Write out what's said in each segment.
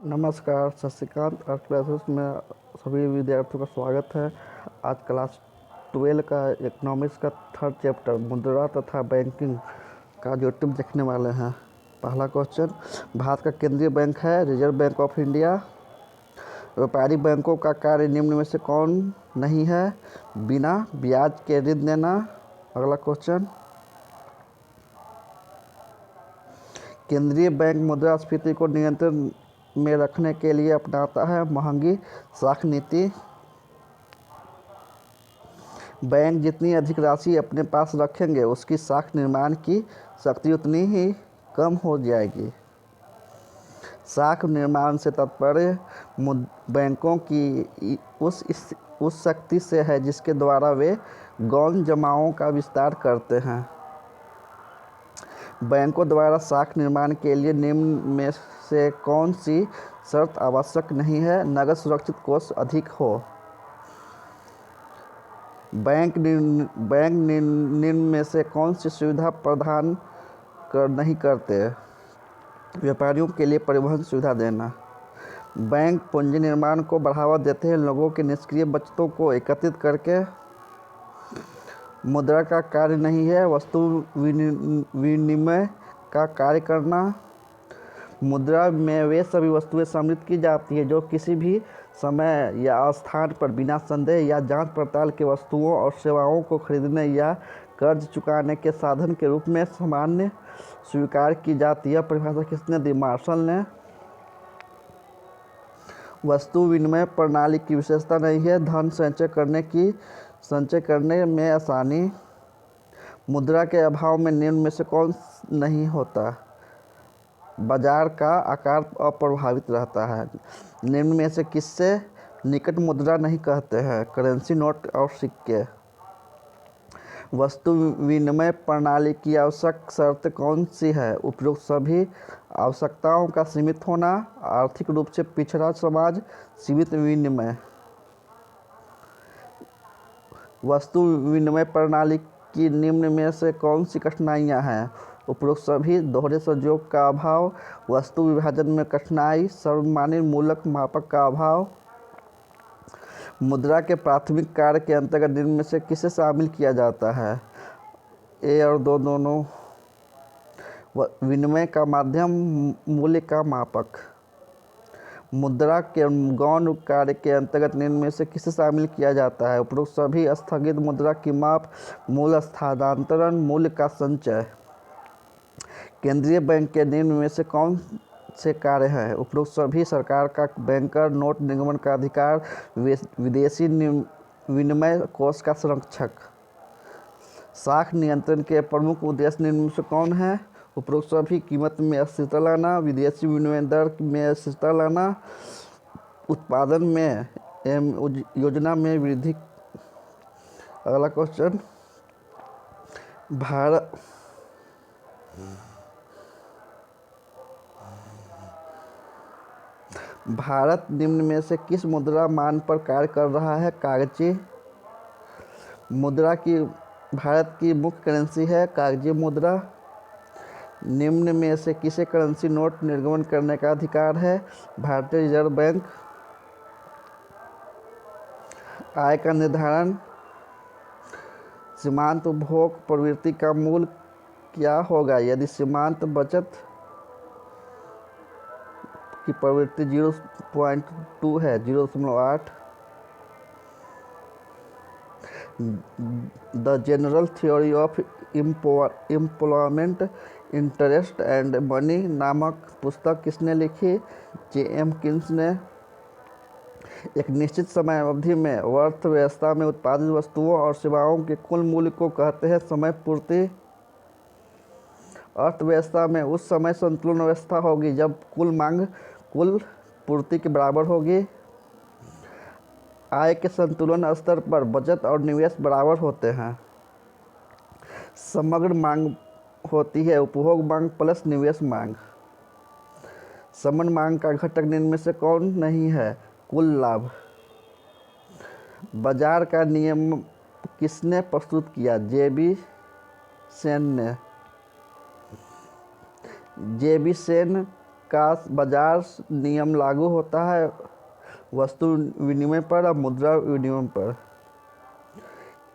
नमस्कार, सत श्रीकांत। अर्थ क्लासेस में सभी विद्यार्थियों का स्वागत है। आज क्लास 12 का इकोनॉमिक्स का थर्ड चैप्टर मुद्रा तथा बैंकिंग का जो टिप देखने वाले हैं। पहला क्वेश्चन, भारत का केंद्रीय बैंक है रिजर्व बैंक ऑफ इंडिया। व्यापारिक बैंकों का कार्य निम्न में से कौन नहीं है? बिना ब्याज के ऋण देना। अगला क्वेश्चन, केंद्रीय बैंक मुद्रास्फीति को नियंत्रण में रखने के लिए अपनाता है महंगी साख नीति। बैंक जितनी अधिक राशि अपने पास रखेंगे उसकी साख निर्माण की शक्ति उतनी ही कम हो जाएगी। साख निर्माण से तात्पर्य बैंकों की उस शक्ति से है जिसके द्वारा वे गौण जमाओं का विस्तार करते हैं। बैंकों द्वारा साख निर्माण के लिए निम्न में से कौन सी शर्त आवश्यक नहीं है? नगद सुरक्षित कोष अधिक हो। बैंक निम्न में से कौन सी सुविधा प्रदान नहीं करते? व्यापारियों के लिए परिवहन सुविधा देना। बैंक पूंजी निर्माण को बढ़ावा देते हैं, लोगों के निष्क्रिय बचतों को एकत्रित करके। मुद्रा का कार्य नहीं है वस्तु विनिमय का कार्य करना। मुद्रा में वे सभी वस्तुएं सम्मिलित की जाती हैं जो किसी भी समय या स्थान पर बिना संदेह या जांच पड़ताल के वस्तुओं और सेवाओं को खरीदने या कर्ज चुकाने के साधन के रूप में सामान्य स्वीकार की जाती है। परिभाषा किसने दी? मार्शल ने। वस्तु विनिमय प्रणाली की विशेषता नहीं है धन संचय करने में आसानी। मुद्रा के अभाव में निम्न में से कौन नहीं होता? बाजार का आकार अप्रभावित रहता है। निम्न में से किससे निकट मुद्रा नहीं कहते हैं? करेंसी नोट और सिक्के। वस्तु विनिमय प्रणाली की आवश्यक शर्त कौन सी है? उपरोक्त सभी आवश्यकताओं का सीमित होना, आर्थिक रूप से पिछड़ा समाज, सीमित विनिमय। वस्तु विनिमय प्रणाली की निम्न में से कौन सी कठिनाइयाँ हैं? उपरोक्त सभी, दोहरे सहयोग का अभाव, वस्तु विभाजन में कठिनाई, सर्वमान्य मूलक मापक का अभाव। मुद्रा के प्राथमिक कार्य के अंतर्गत निम्न में से किसे शामिल किया जाता है? ए और दो दोनों। विनिमय का माध्यम, मूल्य का मापक। मुद्रा के गौण कार्य के अंतर्गत निम्न में से किसे शामिल किया जाता है? उपरोक्त सभी, स्थगित मुद्रा की माप, मूल्य स्थानांतरण, मूल्य का संचय। केंद्रीय बैंक के निम्न में से कौन से कार्य हैं? उपरोक्त सभी, सरकार का बैंकर नोट निगमन का अधिकार, विदेशी विनिमय कोष का संरक्षक। साख नियंत्रण के प्रमुख उद्देश्य निम्न में से कौन है? उपरोक्त सभी, कीमत में स्थिरता लाना, विदेशी विनिमय दर में स्थिरता लाना, उत्पादन में एवं योजना में वृद्धि। अगला क्वेश्चन, भारत निम्न में से किस मुद्रा मान पर कार्य कर रहा है? कागजी मुद्रा की भारत की मुख्य करेंसी है कागजी मुद्रा। निम्न में से किसे करेंसी नोट निर्गमन करने का अधिकार है? भारतीय रिजर्व बैंक। आय का निर्धारण, सीमांत उपभोग प्रवृत्ति का मूल्य क्या होगा यदि सीमांत बचत की प्रवृत्ति 0.2 है, 0.8। The general theory of employment, interest and money नामक पुस्तक किसने लिखी? जे.एम. कीन्स ने। एक निश्चित समय अवधि में अर्थव्यवस्था में उत्पादित वस्तुओं और सेवाओं के कुल मूल्य को कहते हैं समय पूर्ति। अर्थव्यवस्था में उस समय संतुलन अवस्था होगी जब कुल मांग कुल पूर्ति के बराबर होगी। आय के संतुलन स्तर पर बचत और निवेश बराबर होते हैं। समग्र मांग होती है उपभोग मांग प्लस निवेश मांग। समान मांग का घटक निम्न में से कौन नहीं है? कुल लाभ। बाजार का नियम किसने प्रस्तुत किया? जे.बी. सेन ने। जे.बी. सेन का बाजार नियम लागू होता है वस्तु विनिमय पर और मुद्रा विनिमय पर?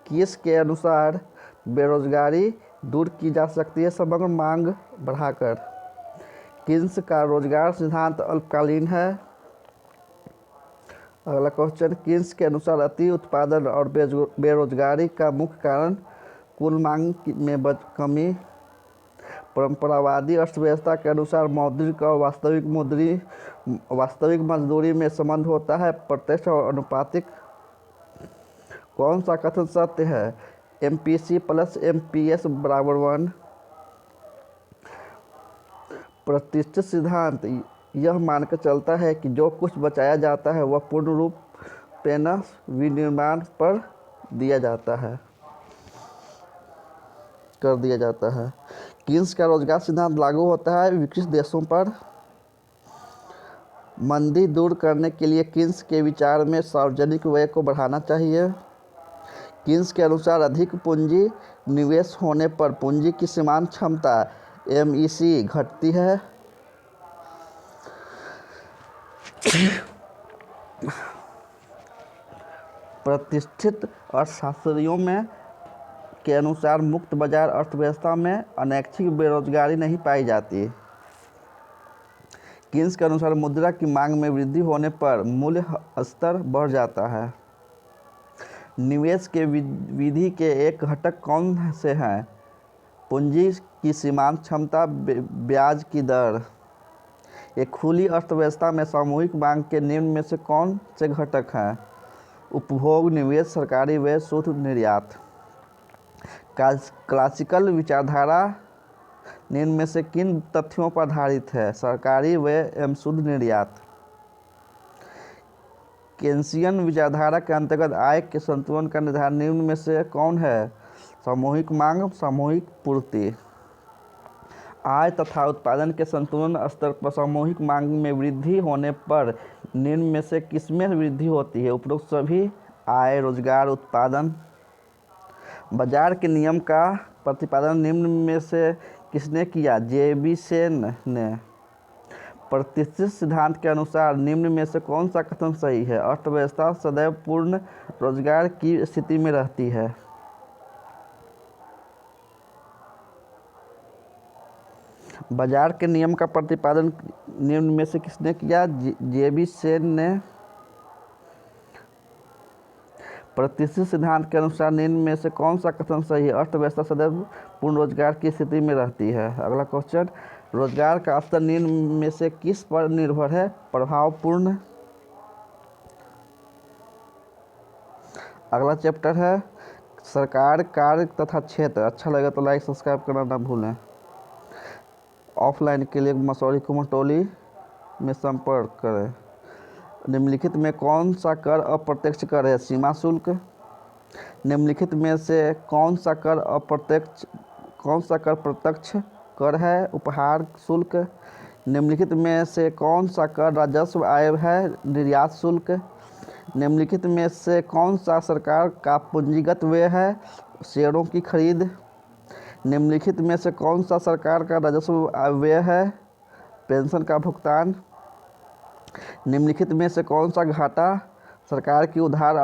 किस के अनुसार बेरोजगारी दूर की जा सकती है समग्र मांग बढ़ाकर? किस का रोजगार सिद्धांत अल्पकालीन है? अगला क्वेश्चन, किस के अनुसार अति उत्पादन और बेरोजगारी का मुख्य कारण कुल मांग में कमी? परंपरावादी अर्थव्यवस्था के अनुसार मौद्रिक और वास्तविक मजदूरी में संबंध होता है प्रत्यक्ष और अनुपातिक। कौन सा कथन सत्य है? MPC + MPS = 1। प्रतिष्ठित सिद्धांत यह मानकर चलता है कि जो कुछ बचाया जाता है वह पूर्ण रूप पेन विनिर्माण पर कर दिया जाता है। किस का रोजगार सिद्धांत लागू होता है विकसित देशों पर? मंदी दूर करने के लिए किस के विचार में सार्वजनिक व्यय को बढ़ाना चाहिए? किस के अनुसार अधिक पूंजी निवेश होने पर पूंजी की सीमांत क्षमता MEC घटती है? प्रतिष्ठित अर्थशास्त्रियों के अनुसार मुक्त बाजार अर्थव्यवस्था में अनैच्छिक बेरोजगारी नहीं पाई जाती। किस के अनुसार मुद्रा की मांग में वृद्धि होने पर मूल्य स्तर बढ़ जाता है? निवेश के विधि के एक घटक कौन से हैं? पूंजी की सीमांत क्षमता, ब्याज की दर। एक खुली अर्थव्यवस्था में सामूहिक मांग के निम्न में से कौन से घटक हैं? उपभोग, निवेश, सरकारी व्यय, शुद्ध निर्यात। क्लासिकल विचारधारा निम्न में से किन तथ्यों पर आधारित है? सरकारी व्यय एवं शुद्ध निर्यात। केन्सियन विचारधारा के अंतर्गत आय के संतुलन का निर्धारण निम्न में से कौन है? सामूहिक मांग, सामूहिक पूर्ति। आय तथा उत्पादन के संतुलन स्तर पर सामूहिक मांग में वृद्धि होने पर निम्न में से किसमें वृद्धि होती है? उपरोक्त सभी आय, रोजगार, उत्पादन। बाजार के नियम का प्रतिपादन निम्न में से किसने किया? JB सेन ने। प्रतिष्ठित सिद्धांत के अनुसार निम्न में से कौन सा कथन सही है? अर्थव्यवस्था सदैव पूर्ण रोजगार की स्थिति में रहती है। बाजार के नियम का प्रतिपादन निम्न में से किसने किया? JB सेन ने। प्रतिष्ठित सिद्धांत के अनुसार निम्न में से कौन सा कथन सही है? अर्थव्यवस्था सदैव पूर्ण रोजगार की स्थिति में रहती है। अगला क्वेश्चन, रोजगार का स्तर निम्न में से किस पर निर्भर है? प्रभावपूर्ण। अगला चैप्टर है सरकार, कार्य तथा क्षेत्र। अच्छा लगे तो लाइक सब्सक्राइब करना ना भूलें। ऑफलाइन के लिए मसौरी कुमटोली में संपर्क करें। निम्नलिखित में कौन सा कर अप्रत्यक्ष कर है? सीमा शुल्क। निम्नलिखित में से कौन सा कर प्रत्यक्ष कर है? उपहार शुल्क। निम्नलिखित में से कौन सा कर राजस्व आय है? निर्यात शुल्क। निम्नलिखित में से कौन सा सरकार का पूंजीगत व्यय है? शेयरों की खरीद। निम्नलिखित में से कौन सा सरकार का राजस्व व्यय है? पेंशन का भुगतान। निम्नलिखित में से कौन सा घाटा सरकार की उधार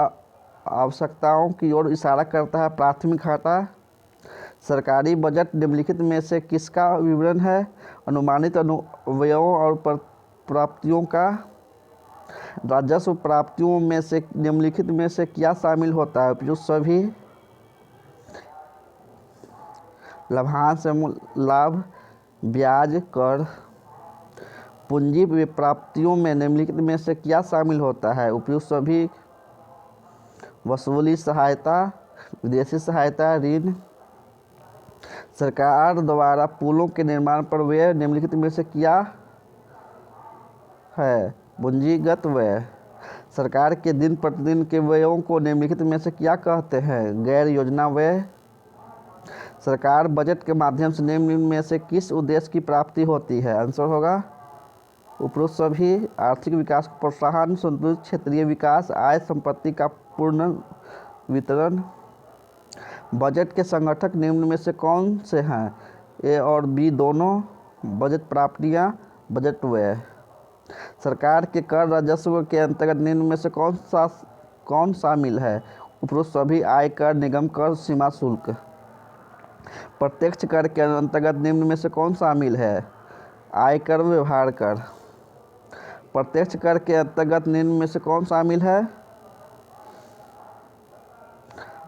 आवश्यकताओं की ओर इशारा करता है? प्राथमिक घाटा। सरकारी बजट निम्नलिखित में से किसका विवरण है? अनुमानित व्ययों और प्राप्तियों का। राजस्व प्राप्तियों में से निम्नलिखित में से क्या शामिल होता है? जो सभी लाभांश, लाभ, ब्याज, कर। पूंजी प्राप्तियों में निम्नलिखित में से क्या शामिल होता है? उपयुक्त सभी। वसूली सहायता, विदेशी सहायता, ऋण। सरकार द्वारा पुलों के निर्माण पर व्यय निम्नलिखित में से क्या है? पूंजीगत व्यय। सरकार के दिन प्रतिदिन के व्ययों को निम्नलिखित में से क्या कहते हैं? गैर योजना व्यय। सरकार बजट के माध्यम से निम्न में से किस उद्देश्य की प्राप्ति होती है? आंसर होगा उपरोक्त सभी। आर्थिक विकास को प्रोत्साहन, संतुलित क्षेत्रीय विकास, आय संपत्ति का पूर्ण वितरण। बजट के संगठक निम्न में से कौन से हैं? A और B दोनों। बजट प्राप्तियां, बजट व्यय। सरकार के कर राजस्व के अंतर्गत निम्न में से कौन शामिल है? उपरोक्त सभी आय कर, निगम कर, सीमा शुल्क। प्रत्यक्ष कर के अंतर्गत निम्न में से कौन शामिल है? आयकर, व्यवहार कर। प्रत्यक्ष कर के अंतर्गत निम्न में से कौन शामिल है?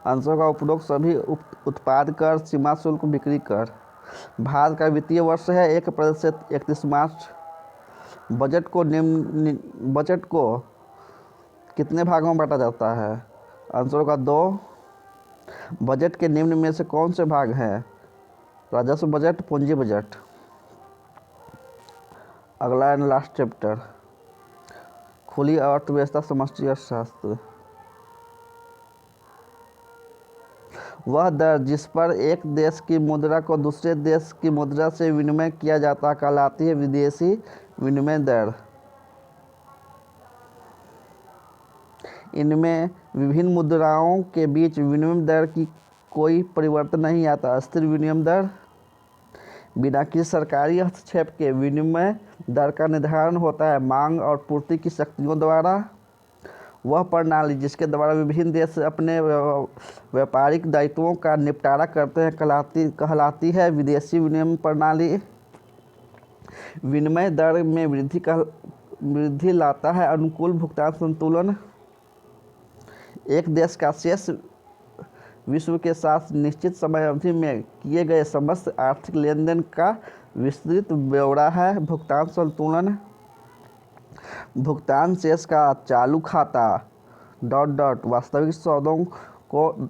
अंशों का उपरोक्त सभी उत्पाद कर, सीमा शुल्क, बिक्री कर। भारत का वित्तीय वर्ष है 1 अप्रैल से 31 मार्च। बजट को कितने भागों में बांटा जाता है? अंशों का 2। बजट के निम्न में से कौन से भाग हैं? राजस्व बजट, पूंजी बजट। अगला एंड लास्ट चैप्टर, खुली अर्थव्यवस्था, समष्टि अर्थशास्त्र। वह दर जिस पर एक देश की मुद्रा को दूसरे देश की मुद्रा से विनिमय किया जाता कहलाती है विदेशी विनिमय दर। इनमें विभिन्न मुद्राओं के बीच विनिमय दर की कोई परिवर्तन नहीं आता। अस्थिर विनिमय दर। बिना किसी सरकारी हस्तक्षेप के विनिमय दर का निर्धारण होता है मांग और पूर्ति की शक्तियों द्वारा। वह प्रणाली जिसके द्वारा विभिन्न देश अपने व्यापारिक दायित्वों का निपटारा करते हैं कहलाती है विदेशी विनिमय प्रणाली। विनिमय दर में वृद्धि लाता है अनुकूल भुगतान संतुलन। एक देश का शेष विश्व के साथ निश्चित समय अवधि में किए गए समस्त आर्थिक लेन देन का विस्तृत ब्यौरा है भुगतान संतुलन। भुगतान शेष का चालू खाता ... वास्तविक सौदों को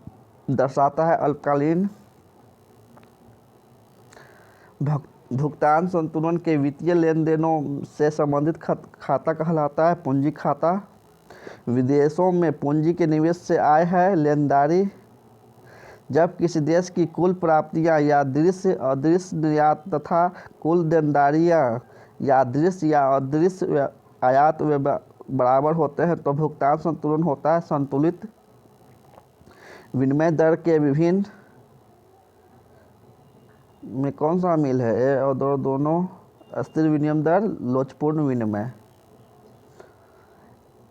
दर्शाता है अल्पकालीन। भुगतान संतुलन के वित्तीय लेन देनों से संबंधित खाता कहलाता है पूंजी खाता। विदेशों में पूंजी के निवेश से आय है लेनदारी। जब किसी देश की कुल प्राप्तियां या दृश्य अदृश्य निर्यात तथा कुल देनदारियां या दृश्य या अदृश्य आयात बराबर होते हैं तो भुगतान संतुलन होता है संतुलित। विनिमय दर के विभिन्न में कौन शामिल है? ए और दोनों। अस्थिर विनिमय दर, लोचपूर्ण विनिमय।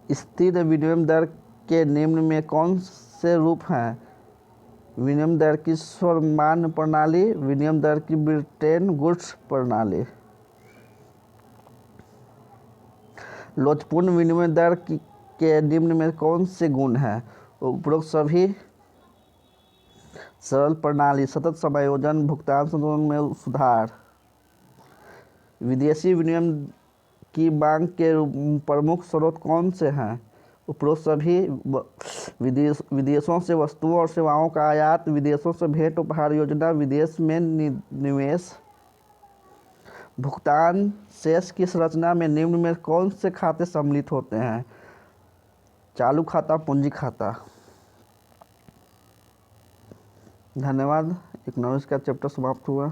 स्थिर विनिमय दर के निम्न में कौन से रूप हैं? विनिमय दर की सर्वमान्य प्रणाली, विनिमय दर की ब्रिटेन वुड्स प्रणाली। लोचपूर्ण विनिमय दर के निम्न में कौन से गुण हैं? उपरोक्त सभी। सरल प्रणाली, सतत समायोजन, भुगतान संतुलन में सुधार। विदेशी विनिमय की मांग के प्रमुख स्रोत कौन से हैं? उपरोक्त सभी। विदेशों से वस्तुओं और सेवाओं का आयात, विदेशों से भेंट उपहार योजना, विदेश में निवेश। भुगतान शेष की संरचना में निम्न में कौन से खाते सम्मिलित होते हैं? चालू खाता, पूंजी खाता। धन्यवाद। इकोनॉमिक्स का चैप्टर समाप्त हुआ।